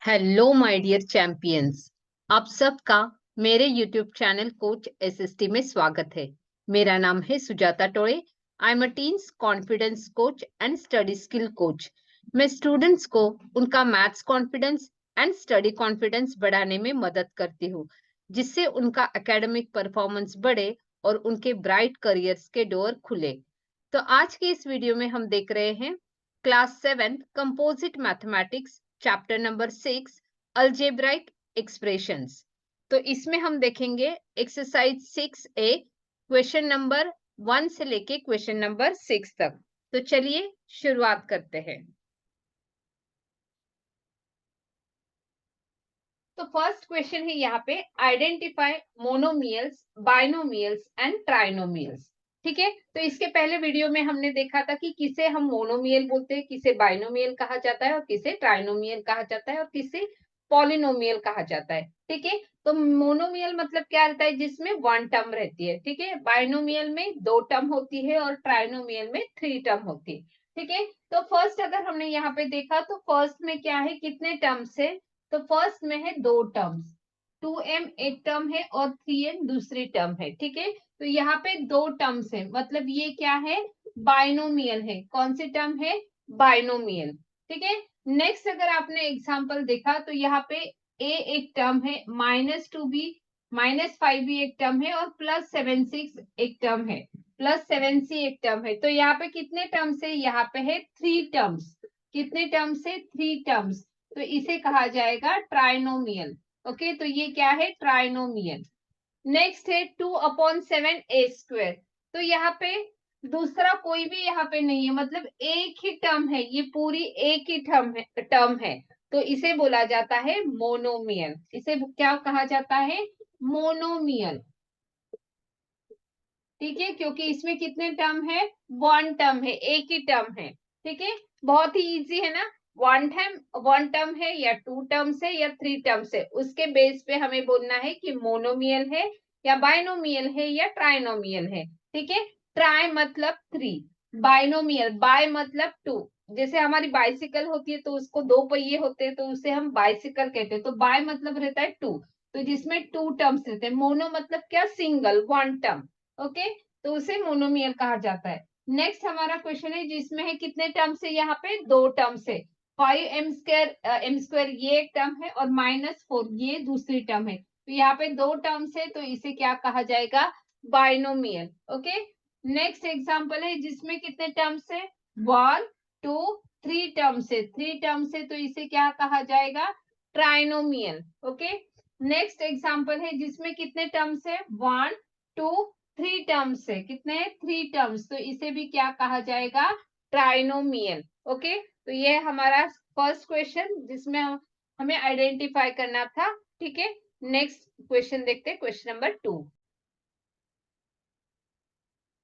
Hello my dear champions. आप सबका मेरे यूट्यूब चैनल कोच एसएसटी में स्वागत है। मेरा नाम है Sujata Tode. I am a teens confidence coach and study skill coach. मैं स्टूडेंट्स को उनका maths confidence and study confidence बढ़ाने में मदद करती हूँ, जिससे उनका एकेडमिक परफॉर्मेंस बढ़े और उनके ब्राइट करियर्स के डोर खुले। तो आज के इस वीडियो में हम देख रहे हैं class 7 composite mathematics chapter number 6 algebraic expressions. तो इसमें हम देखेंगे एक्सरसाइज 6A क्वेश्चन नंबर 1 से लेके क्वेश्चन नंबर 6 तक। तो चलिए शुरुआत करते हैं। तो फर्स्ट क्वेश्चन है यहाँ पे, identify monomials, binomials and trinomials. ठीक है, तो इसके पहले वीडियो में हमने देखा था कि किसे हम मोनोमियल बोलते हैं, किसे बाइनोमियल कहा जाता है और किसे ट्राइनोमियल कहा जाता है और किसे पॉलिनोमियल कहा जाता है। ठीक है, तो मोनोमियल मतलब क्या रहता है, जिसमें वन टर्म रहती है। ठीक है, बाइनोमियल में दो टर्म होती है और ट्राइनोमियल में थ्री टर्म होती है। ठीक है, तो फर्स्ट अगर हमने यहाँ पे देखा तो फर्स्ट में क्या है, कितने टर्म्स है, तो फर्स्ट में है दो टर्म्स, 2m एक टर्म है और 3n दूसरी टर्म है। ठीक है, तो यहाँ पे दो टर्म्स है, मतलब ये क्या है, बाइनोमियल है। कौन सी टर्म है, बाइनोमियल। ठीक है, नेक्स्ट अगर आपने एग्जांपल देखा तो यहाँ पे a एक टर्म है, -2b -5b एक टर्म है और +7c एक टर्म है, +7c एक टर्म है। तो यहाँ पे कितने टर्म्स है, यहाँ पे है थ्री टर्म्स। कितने टर्म्स है, थ्री टर्म्स। तो इसे कहा जाएगा ट्राइनोमियल। ओके, तो ये क्या है, ट्राइनोमियल। नेक्स्ट है 2/7a²। तो यहाँ पे दूसरा कोई भी यहाँ पे नहीं है, मतलब एक ही टर्म है, ये पूरी एक ही टर्म है। तो इसे बोला जाता है मोनोमियल। इसे क्या कहा जाता है, मोनोमियल। ठीक है, क्योंकि इसमें कितने टर्म है, वन टर्म है, एक ही टर्म है। ठीक है, बहुत ही इजी है ना। वन टर्म है या टू टर्म्स है या थ्री टर्म्स है, उसके बेस पे हमें बोलना है कि मोनोमियल है या बाइनोमियल है या ट्राइनोमियल है। ठीक है, ट्राई मतलब थ्री, बाइनोमियल बाय मतलब टू। जैसे हमारी बाइसिकल होती है तो उसको दो पहिए होते हैं तो उसे हम बाइसिकल कहते हैं, तो बाय मतलब रहता है टू, तो जिसमें टू टर्म्स रहते हैं। मोनो मतलब क्या, सिंगल, वन टर्म। ओके, तो उसे मोनोमियल कहा जाता है। नेक्स्ट हमारा क्वेश्चन है जिसमें है कितने टर्म्स है, यहाँ पे दो टर्म्स है, 5m² ये एक टर्म है और -4 ये दूसरी टर्म है। तो यहाँ पे दो टर्म्स है तो इसे क्या कहा जाएगा, बाइनोमियल। ओके, नेक्स्ट एग्जांपल है जिसमें कितने टर्म्स है, 1 2 थ्री टर्म्स है, थ्री टर्म्स है तो इसे क्या कहा जाएगा, ट्राइनोमियल। ओके, नेक्स्ट एग्जांपल है जिसमें कितने टर्म्स है, 1 2 थ्री टर्म्स है, कितने, थ्री टर्म्स, तो इसे भी क्या कहा जाएगा, ट्राइनोमियल। ओके, तो ये हमारा फर्स्ट क्वेश्चन जिसमें हमें आइडेंटिफाई करना था। ठीक है, नेक्स्ट क्वेश्चन देखते हैं, क्वेश्चन नंबर 2।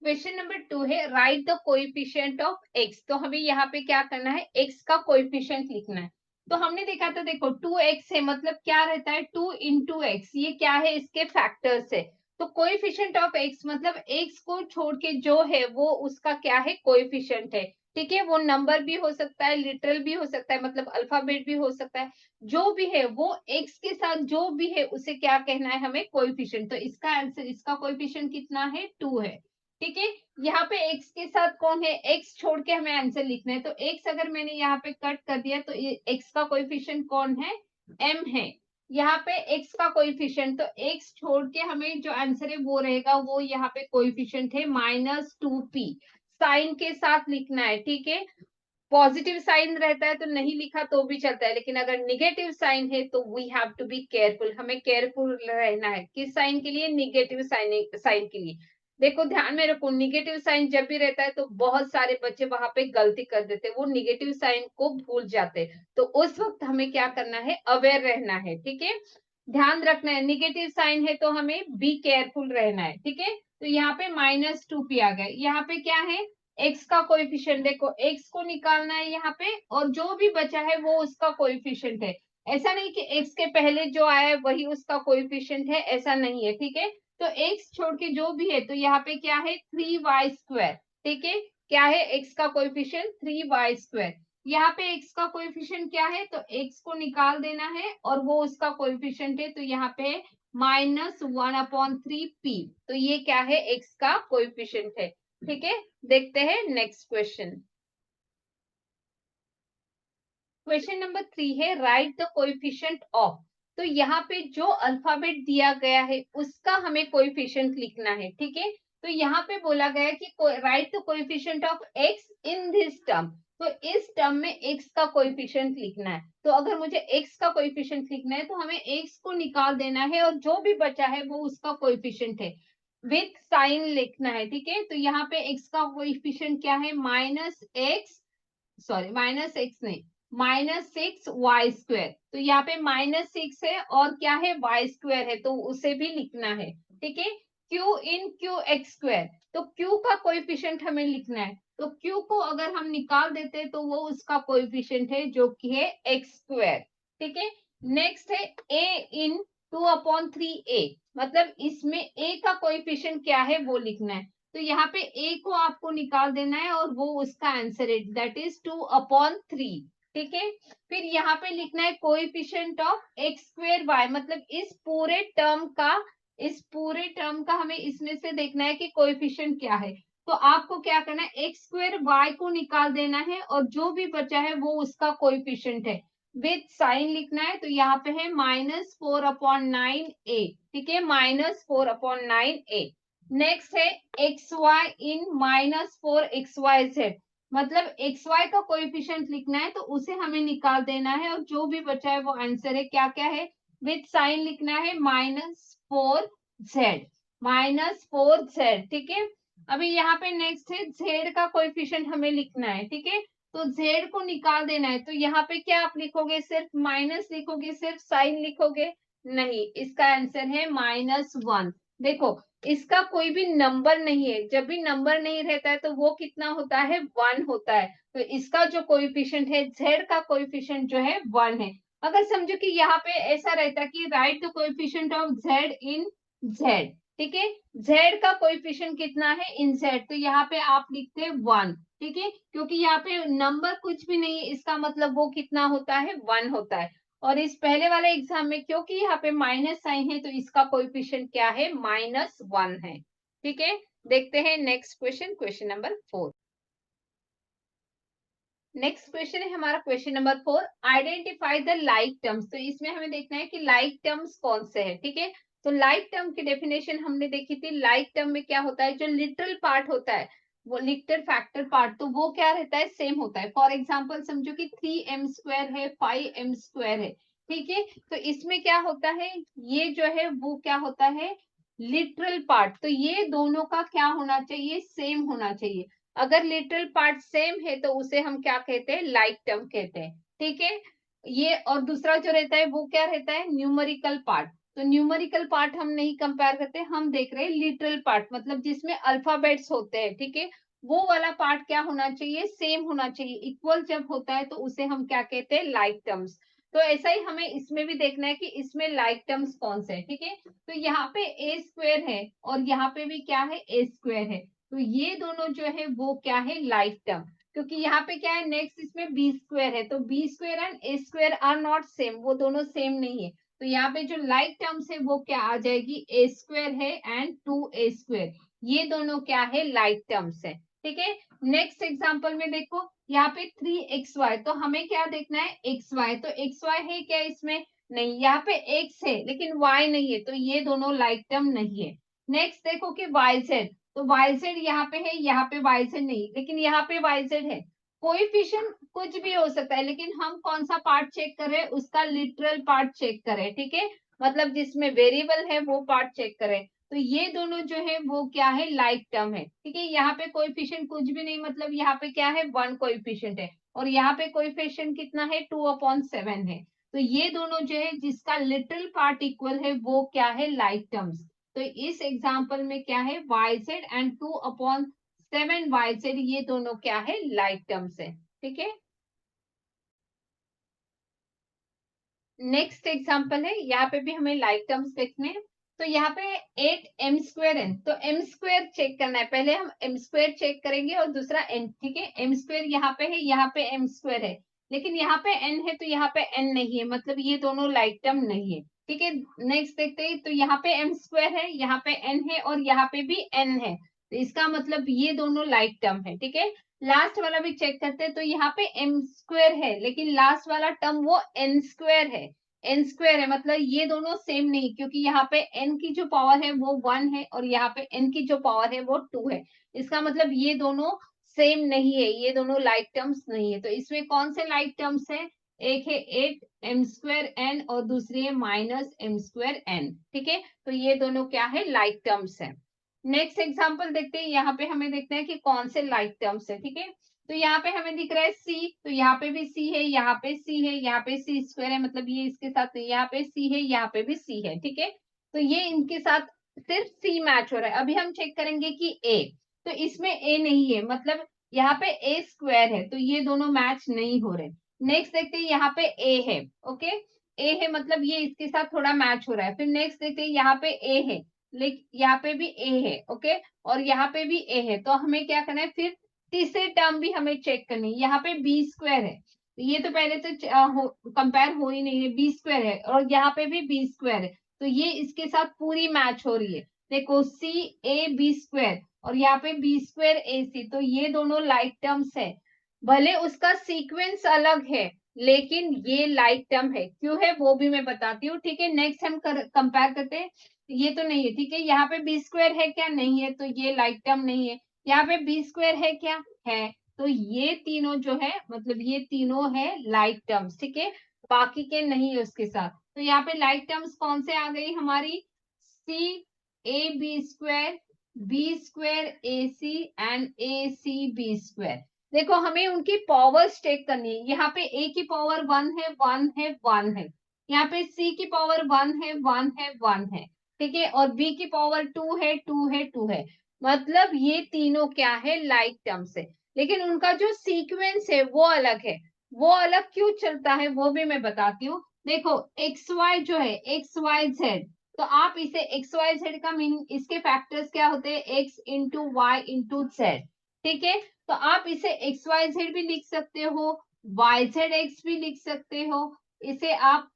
क्वेश्चन नंबर 2 है, right the coefficient of x. तो हमें यहाँ पे क्या करना है, एक्स का कोएफिशिएंट लिखना है। तो हमने देखा था, देखो 2x है, मतलब क्या रहता है, 2 × x, ये क्या है, इसके फैक्टर्स है। तो कोएफिशिएंट ऑफ एक्स मतलब एक्स को छोड़ के जो है वो उसका क्या है, कोएफिशिएंट है। ठीक है, वो नंबर भी हो सकता है, लिटरल भी हो सकता है, मतलब अल्फाबेट भी हो सकता है, जो भी है वो एक्स के साथ जो भी है उसे क्या कहना है, हमें कोएफिशिएंट। तो इसका आंसर, इसका कोएफिशिएंट कितना है, 2 है। ठीक है, यहाँ पे x के साथ कौन है, x छोड़ के हमें आंसर लिखना है, तो x अगर मैंने यहाँ पे कट कर दिया तो x का कोएफिशिएंट कौन है, m है। यहाँ पे x का कोएफिशिएंट, तो x छोड़ के हमें जो आंसर है वो रहेगा, वो यहाँ पे कोएफिशिएंट है -2p। साइन के साथ लिखना है। ठीक है, पॉजिटिव साइन रहता है तो नहीं लिखा तो भी चलता है, लेकिन अगर निगेटिव साइन है तो we have to be careful, हमें केयरफुल रहना है। किस साइन के लिए, निगेटिव साइन के लिए। देखो ध्यान में रखो, निगेटिव साइन जब भी रहता है तो बहुत सारे बच्चे वहां पे गलती कर देते हैं, वो निगेटिव साइन को भूल जाते हैं। तो उस वक्त हमें क्या करना है, अवेयर रहना है। ठीक है, ध्यान रखना है, निगेटिव साइन है तो हमें बी केयरफुल रहना है। ठीक है, तो यहाँ पे -2p आ गया। यहाँ पे क्या है, एक्स का कोएफिशिएंट, देखो एक्स को निकालना है यहाँ पे और जो भी बचा है वो उसका कोएफिशिएंट है। ऐसा नहीं कि एक्स के पहले जो आया है वही उसका कोएफिशिएंट है, ऐसा नहीं है। ठीक है, तो एक्स छोड़ के जो भी है, तो यहाँ पे क्या है, 3y²। ठीक है, क्या है, एक्स का कोएफिशिएंट 3y²। यहाँ पे x का कोएफिशिएंट क्या है, तो x को निकाल देना है और वो उसका कोएफिशिएंट है, तो यहाँ पे -1/3p, तो ये क्या है, x का कोएफिशिएंट है। ठीक है, देखते हैं नेक्स्ट क्वेश्चन। क्वेश्चन नंबर 3 है राइट द कोएफिशिएंट ऑफ। तो यहाँ पे जो अल्फाबेट दिया गया है उसका हमें कोएफिशिएंट लिखना है। ठीक है, तो यहाँ पे बोला गया है कि right the coefficient of x in this term. तो इस टर्म में x का कोएफिशिएंट लिखना है। तो अगर मुझे x का कोएफिशिएंट लिखना है तो हमें x को निकाल देना है और जो भी बचा है वो उसका कोएफिशिएंट है, विथ साइन लिखना है। ठीक है, तो यहाँ पे x का कोएफिशिएंट क्या है, -6 नहीं, -6y²। तो यहाँ पे -6 है और क्या है, y² है, तो उसे भी लिखना है। ठीक है, q इन qx²। तो q का कोएफिशिएंट हमें लिखना है, तो q को अगर हम निकाल देते तो वो उसका कोएफिशिएंट है जो कि है x²। ठीक है, नेक्स्ट है a इन 2/3a, मतलब इसमें a का कोएफिशिएंट क्या है वो लिखना है। तो यहाँ पे a को आपको निकाल देना है और वो उसका आंसर है, दैट इज 2/3। ठीक है, फिर यहाँ पे लिखना है कोएफिशिएंट ऑफ x²y, मतलब इस पूरे टर्म का हमें इसमें से देखना है कि कोएफिशिएंट क्या है। तो आपको क्या करना है, x²y को निकाल देना है और जो भी बचा है वो उसका कोएफिशिएंट है, विथ साइन लिखना है। तो यहाँ पे है -4/9a। ठीक है, -4/9a। नेक्स्ट है xy इन -4xyz, मतलब xy का कोएफिशिएंट लिखना है, तो उसे हमें निकाल देना है और जो भी बचा है वो आंसर है, क्या क्या है, विथ साइन लिखना है -4z। ठीक है, अभी यहाँ पे नेक्स्ट है z का कोएफिशिएंट हमें लिखना है। ठीक है, तो z को निकाल देना है, तो यहाँ पे क्या आप लिखोगे, सिर्फ माइनस लिखोगे, सिर्फ साइन लिखोगे, नहीं, इसका आंसर है -1। देखो, इसका कोई भी नंबर नहीं है, जब भी नंबर नहीं रहता है तो वो कितना होता है, 1 होता है। तो इसका जो कोएफिशिएंट है, z का कोएफिशिएंट जो है 1 है। अगर समझो कि यहाँ पे ऐसा रहता कि right the coefficient of z in z। ठीक है, z का कोएफिशिएंट कितना है इन z, तो यहाँ पे आप लिखते 1। ठीक है, क्योंकि यहाँ पे नंबर कुछ भी नहीं है, इसका मतलब वो कितना होता है, 1 होता है। और इस पहले वाले एग्जाम में क्योंकि यहाँ पे माइनस साइन है तो इसका कोएफिशिएंट क्या है, -1 है। ठीक है, देखते हैं next question, question number 4। Next question है हमारा question number 4, identify the like terms. तो इसमें हमें देखना है कि लाइक टर्म्स कौन से है। ठीक है, तो लाइक टर्म की डेफिनेशन हमने देखी थी। लाइक टर्म में क्या होता है, जो लिटरल पार्ट होता है, वो लिटरल फैक्टर पार्ट, तो वो क्या रहता है, सेम होता है। फॉर एग्जाम्पल समझो कि 3m² है, 5m² है। ठीक है, तो इसमें क्या होता है, ये जो है वो क्या होता है, लिटरल पार्ट, तो ये दोनों का क्या होना चाहिए, सेम होना चाहिए। अगर लिटरल पार्ट सेम है तो उसे हम क्या कहते हैं, लाइक टर्म कहते हैं। ठीक है, ये और दूसरा जो रहता है वो क्या रहता है, न्यूमेरिकल पार्ट। तो न्यूमेरिकल पार्ट हम नहीं कंपेयर करते, हम देख रहे हैं लिटरल पार्ट, मतलब जिसमें अल्फाबेट्स होते हैं। ठीक है, वो वाला पार्ट क्या होना चाहिए, सेम होना चाहिए, इक्वल जब होता है तो उसे हम क्या कहते हैं, लाइक टर्म्स। तो ऐसा ही हमें इसमें भी देखना है कि इसमें लाइक टर्म्स कौन से है। ठीक है, तो यहाँ पे a² है और यहाँ पे भी क्या है, a² है, तो ये दोनों जो है वो क्या है, लाइक टर्म। क्योंकि यहाँ पे क्या है, नेक्स्ट इसमें b² है, तो b² and a² are not same, वो दोनों सेम नहीं है। तो यहाँ पे जो लाइक टर्म्स है वो क्या आ जाएगी, a² है एंड 2a², ये दोनों क्या है, लाइक टर्म्स है। ठीक है, नेक्स्ट एग्जांपल में देखो, यहाँ पे 3xy, तो हमें क्या देखना है, xy, तो xy है क्या इसमें, नहीं, यहाँ पे x है लेकिन y नहीं है, तो ये दोनों लाइक टर्म नहीं है। नेक्स्ट देखो कि yz, तो yz यहाँ पे है, यहाँ पे yz नहीं, लेकिन यहाँ पे yz है। कोएफिशिएंट कुछ भी हो सकता है, लेकिन हम कौन सा पार्ट चेक कर रहे हैं, उसका लिटरल पार्ट चेक करें। ठीक है, मतलब जिसमें वेरिएबल है वो पार्ट चेक करें। तो ये दोनों जो है वो क्या है, लाइक टर्म है। ठीक है, यहाँ पे कोएफिशिएंट कुछ भी नहीं, मतलब यहाँ पे क्या है, 1 कोएफिशिएंट है और यहाँ पे कोएफिशिएंट कितना है, 2/7 है। तो ये दोनों जो है जिसका लिटरल पार्ट इक्वल है वो क्या है, लाइक टर्म्स। तो इस एग्जांपल में क्या है, yz एंड 2/7 yz, ये दोनों क्या है, लाइक टर्म्स है। ठीक है, नेक्स्ट एग्जांपल है, यहाँ पे भी हमें लाइक टर्म्स देखने हैं। तो यहाँ पे 8m²n, तो m² चेक करना है, पहले हम m² चेक करेंगे और दूसरा n, ठीक है। m² यहाँ पे है, यहाँ पे m² है, लेकिन यहाँ पे n है तो यहाँ पे n नहीं है, मतलब ये दोनों लाइक टर्म नहीं है, ठीक है। नेक्स्ट देखते हैं, तो यहाँ पे m² है, यहाँ पे n है और यहाँ पे भी n है, तो इसका मतलब ये दोनों लाइक टर्म है, ठीक है। लास्ट वाला भी चेक करते हैं, तो यहाँ पे m² है, लेकिन लास्ट वाला टर्म वो n² है, n² है, मतलब ये दोनों सेम नहीं, क्योंकि यहाँ पे n की जो पावर है वो 1 है और यहाँ पे n की जो पावर है वो 2 है, इसका मतलब ये दोनों सेम नहीं है, ये दोनों लाइक टर्म्स नहीं है। तो इसमें कौन से लाइक टर्म्स है, एक है 8m²n और दूसरी है -m²n, ठीक है। तो ये दोनों क्या है, लाइक टर्म्स है। नेक्स्ट एग्जांपल देखते हैं, यहाँ पे हमें देखते हैं कि कौन से लाइक टर्म्स है, ठीक है। तो यहाँ पे हमें दिख रहा है c, तो यहाँ पे भी c है, यहाँ पे c है, यहाँ पे c² है, मतलब ये इसके साथ, यहाँ पे c है, यहाँ पे भी c है, ठीक है। तो ये इनके साथ सिर्फ c मैच हो रहा है। अभी हम चेक करेंगे कि a, तो इसमें a नहीं है, मतलब यहाँ पे a² है, तो ये दोनों मैच नहीं हो रहे। नेक्स्ट देखते हैं, यहाँ पे a है, ओके, a है, मतलब ये इसके साथ थोड़ा मैच हो रहा है। फिर नेक्स्ट देखते हैं, यहाँ पे a है, लेकिन यहाँ पे भी a है, ओके, और यहाँ पे भी a है, तो हमें क्या करना है, फिर तीसरे टर्म भी हमें चेक करनी है। यहाँ पे b² है, तो ये तो पहले से कंपेयर हो ही नहीं है, b² है, और यहाँ पे भी b² है, तो ये इसके साथ पूरी मैच हो रही है। देखो CAB² और यहाँ पे b² AC, तो ये दोनों लाइक टर्म्स है, भले उसका सीक्वेंस अलग है लेकिन ये लाइक टर्म है, क्यों है वो भी मैं बताती हूँ, ठीक है। नेक्स्ट हम कंपेयर करते हैं, ये तो नहीं है, ठीक है। यहाँ पे b² है क्या, नहीं है, तो ये लाइक टर्म नहीं है। यहाँ पे b² है क्या, है, तो ये तीनों जो है, मतलब ये तीनों है लाइक टर्म्स, ठीक है, बाकी के नहीं है उसके साथ। तो यहाँ पे लाइक टर्म्स कौन से आ गई हमारी, CAB², b² AC and ACB²। देखो हमें उनकी पावर्स चेक करनी है, यहाँ पे a की पावर 1 है, 1 है, 1 है, यहाँ पे c की पावर 1 है, 1 है, 1 है, ठीक है, और b की पावर 2 है, 2 है, 2 है, मतलब ये तीनों क्या है, लाइक टर्म्स है, लेकिन उनका जो सीक्वेंस है वो अलग है। वो अलग क्यों चलता है वो भी मैं बताती हूँ। देखो XY जो है, XYZ, तो आप इसे XYZ का मीनिंग, इसके फैक्टर्स क्या होते हैं, x into y into z, ठीक है। तो आप इसे XYZ भी लिख सकते हो, YZX भी लिख सकते हो, इसे आप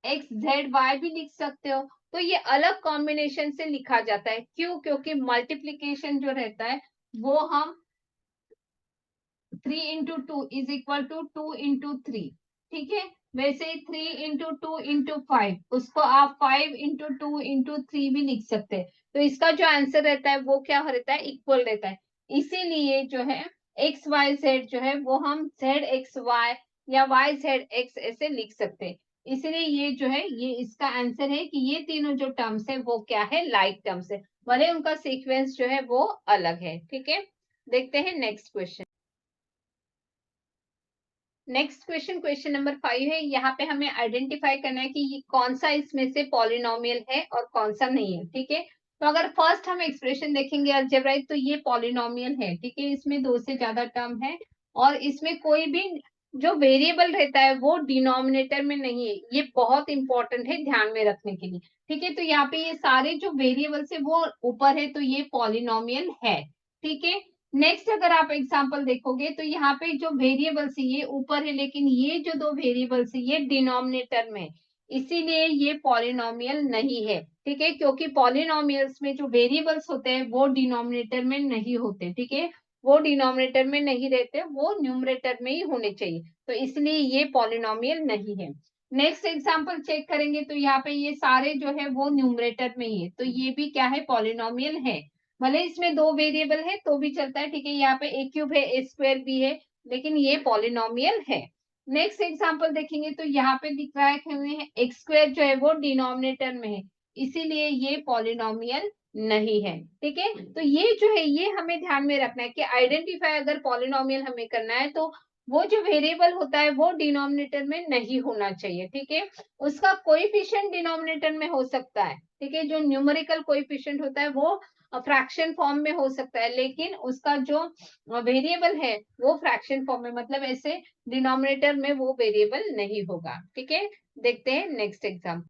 XZY भी लिख सकते हो। तो ये अलग कॉम्बिनेशन से लिखा जाता है, क्यों, क्योंकि मल्टीप्लीकेशन जो रहता है वो हम 3 into 2 is equal to 2 into 3, ठीक है। वैसे 3 इंटू 2 इंटू 5, उसको आप 5 इंटू 2 इंटू 3 भी लिख सकते हैं। तो इसका जो आंसर रहता है वो क्या रहता है, इक्वल रहता है। इसीलिए जो है XYZ जो है वो हम ZXY या YZX ऐसे लिख सकते हैं। इसलिए ये जो है, ये इसका आंसर है कि ये तीनों जो टर्म्स है वो क्या है, लाइक टर्म्स है, भले उनका सीक्वेंस जो है वो अलग है, ठीक है। देखते हैं next question. Next question, question number 5 है। यहाँ पे हमें आइडेंटिफाई करना है कि ये कौन सा इसमें से पॉलिनोमियल है और कौन सा नहीं है, ठीक है। तो अगर फर्स्ट हम एक्सप्रेशन देखेंगे अलजेब्राइक, तो ये पॉलिनोमियल है, ठीक है, इसमें 2 से ज्यादा टर्म है और इसमें कोई भी जो वेरिएबल रहता है वो डिनोमिनेटर में नहीं है, ये बहुत इंपॉर्टेंट है ध्यान में रखने के लिए, ठीक है। तो यहाँ पे ये सारे जो वेरिएबल्स है वो ऊपर है, तो ये पॉलिनोमियल है, ठीक है। नेक्स्ट अगर आप एग्जांपल देखोगे, तो यहाँ पे जो वेरिएबल्स है ये ऊपर है, लेकिन ये जो दो वेरिएबल्स है ये डिनोमिनेटर में, इसीलिए ये पॉलिनोमियल नहीं है, ठीक है, क्योंकि पॉलिनोमियल्स में जो वेरिएबल्स होते हैं वो डिनोमिनेटर में नहीं होते, ठीक है, वो डिनोमिनेटर में नहीं रहते, वो न्यूमरेटर में ही होने चाहिए, तो इसलिए ये पॉलिनोमियल नहीं है। नेक्स्ट एग्जांपल चेक करेंगे, तो यहाँ पे ये सारे जो है वो न्यूमरेटर में ही है, तो ये भी क्या है, पॉलिनोमियल है, भले इसमें 2 वेरिएबल है तो भी चलता है, ठीक है। यहाँ पे a³ है, a² भी है, लेकिन ये पॉलिनोमियल है। नेक्स्ट एग्जांपल देखेंगे, तो यहाँ पे दिख रहा है कि हमें x² जो है वो डिनोमिनेटर में है, इसीलिए ये पॉलिनोमियल नहीं है, ठीक है। तो ये जो है ये हमें ध्यान में रखना है कि आइडेंटिफाई अगर पॉलिनोमियल हमें करना है तो वो जो वेरिएबल होता है वो डिनोमिनेटर में नहीं होना चाहिए, ठीक है। उसका कोएफिशिएंट डिनोमिनेटर में हो सकता है, ठीक है, जो न्यूमेरिकल कोएफिशिएंट होता है वो फ्रैक्शन फॉर्म में हो सकता है, लेकिन उसका जो वेरिएबल है वो फ्रैक्शन फॉर्म में, मतलब ऐसे डिनोमिनेटर में वो वेरिएबल नहीं होगा, ठीक है। देखते हैं नेक्स्ट एग्जाम्पल।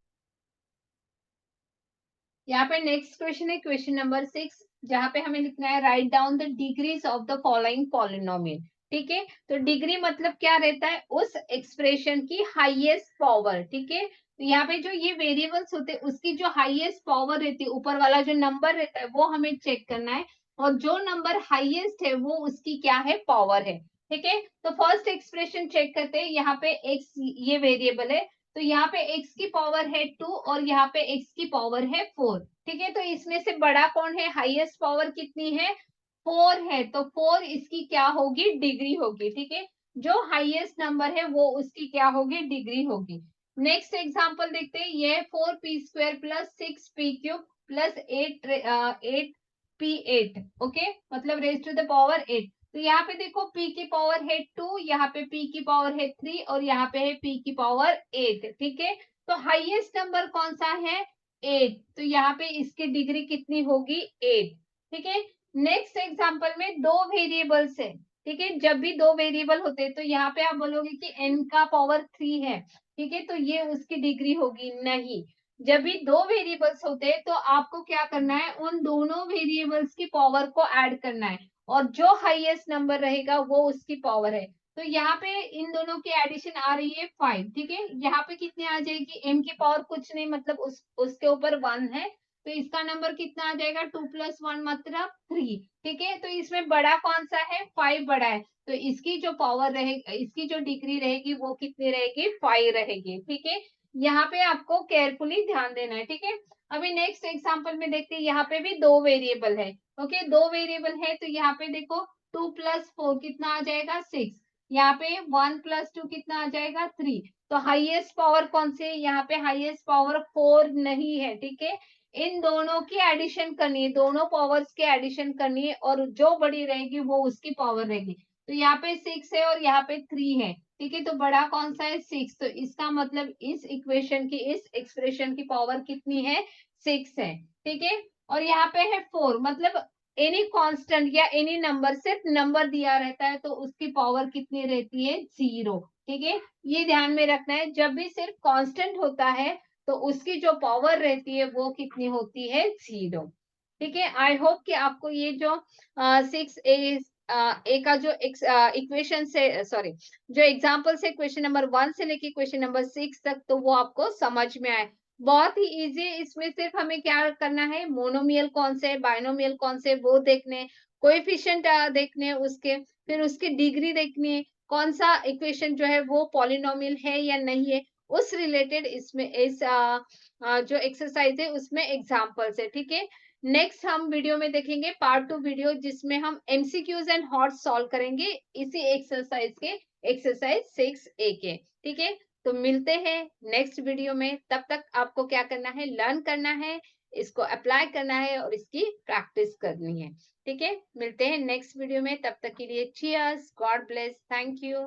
यहाँ पे नेक्स्ट क्वेश्चन है क्वेश्चन नंबर 6, जहाँ पे हमें लिखना है write down the degrees of the following polynomial. ठीक है, तो डिग्री मतलब क्या रहता है, उस एक्सप्रेशन की हाईएस्ट पावर। ठीक है, तो यहाँ पे जो ये वेरिएबल्स होते हैं उसकी जो हाईएस्ट पावर रहती है, ऊपर वाला जो नंबर रहता है वो हमें चेक करना है, और जो नंबर हाईएस्ट है वो उसकी क्या है, पावर है। ठीक है, तो फर्स्ट एक्सप्रेशन चेक करते हैं। यहाँ पे एक्स ये वेरिएबल है, तो यहाँ पे x की पावर है 2 और यहाँ पे x की पावर है 4। ठीक है, तो इसमें से बड़ा कौन है, हाईएस्ट पावर कितनी है, 4 है, तो 4 इसकी क्या होगी, डिग्री होगी। ठीक है, जो हाईएस्ट नंबर है वो उसकी क्या होगी, डिग्री होगी। नेक्स्ट एग्जांपल देखते हैं, ये 4p² plus 6p³ plus 8p8, okay, मतलब रेज टू द पावर 8। तो यहाँ पे देखो p की पावर है 2, यहाँ पे p की पावर है 3 और यहाँ पे है p की पावर 8। ठीक है, तो हाईएस्ट नंबर कौन सा है, 8, तो यहाँ पे इसकी डिग्री कितनी होगी, 8। ठीक है, नेक्स्ट एग्जांपल में दो वेरिएबल्स है। ठीक है, जब भी दो वेरिएबल होते हैं तो यहाँ पे आप बोलोगे कि n का पावर 3 है। ठीक है, तो ये उसकी डिग्री होगी, नहीं। जब भी दो वेरिएबल्स होते हैं तो आपको क्या करना है, उन दोनों वेरिएबल्स की पावर को ऐड करना है, और जो हाईएस्ट नंबर रहेगा वो उसकी पावर है। तो यहाँ पे इन दोनों की एडिशन आ रही है 5। ठीक है, यहाँ पे कितनी आ जाएगी, m की पावर कुछ नहीं, मतलब उसके ऊपर 1 है, तो इसका नंबर कितना आ जाएगा, 2 + 1 मतलब 3। ठीक है, तो इसमें बड़ा कौन सा है, 5 बड़ा है, तो इसकी जो पावर रहेगी, इसकी जो डिग्री रहेगी वो कितनी रहेगी, 5 रहेगी। ठीक है, यहाँ पे आपको केयरफुली ध्यान देना है। ठीक है, अभी नेक्स्ट एग्जांपल में देखते हैं, यहाँ पे भी दो वेरिएबल है। ओके, दो वेरिएबल है, तो यहाँ पे देखो 2 + 4 कितना आ जाएगा, 6। यहाँ पे 1 + 2 कितना आ जाएगा, 3। तो हाईएस्ट पावर कौन सी है, यहाँ पे हाईएस्ट पावर 4 नहीं है। ठीक है, इन दोनों की एडिशन करनी है, दोनों पावर्स की एडिशन करनी है, और जो बड़ी रहेगी वो उसकी पावर रहेगी। तो यहाँ पे 6 है और यहाँ पे 3 है। ठीक है, तो बड़ा कौन सा है, 6, तो इसका मतलब इस इक्वेशन की, इस एक्सप्रेशन की पावर कितनी है, 6 है। ठीक है, और यहाँ पे है 4, मतलब एनी कांस्टेंट या एनी नंबर, सिर्फ नंबर दिया रहता है तो उसकी पावर कितनी रहती है, 0। ठीक है, ये ध्यान में रखना है, जब भी सिर्फ कांस्टेंट होता है तो उसकी जो पावर रहती है वो कितनी होती है, 0। ठीक है, आई होप कि आपको ये जो 6a ए का जो इक्वेशन से, सॉरी, जो एग्जाम्पल से क्वेश्चन नंबर 1 से लेके क्वेश्चन नंबर 6 तक, तो वो आपको समझ में आए। बहुत ही इजी, इसमें सिर्फ हमें क्या करना है, मोनोमियल कौन से, बायनोमियल कौन से वो देखने, कोएफिशिएंट देखने उसके, फिर उसकी डिग्री देखनी है, कौन सा इक्वेशन जो है वो पॉलिनोमियल है या नहीं है, उस रिलेटेड इसमें इस जो एक्सरसाइज है उसमें एग्जाम्पल्स है। ठीक है, नेक्स्ट हम वीडियो में देखेंगे पार्ट 2 वीडियो, जिसमें हम एमसीक्यूज एंड हॉट सॉल्व करेंगे इसी एक्सरसाइज के, एक्सरसाइज 6a के। ठीक है, तो मिलते हैं नेक्स्ट वीडियो में, तब तक आपको क्या करना है, लर्न करना है, इसको अप्लाई करना है और इसकी प्रैक्टिस करनी है। ठीक है, मिलते हैं नेक्स्ट वीडियो में, तब तक के लिए cheers, God bless, thank you.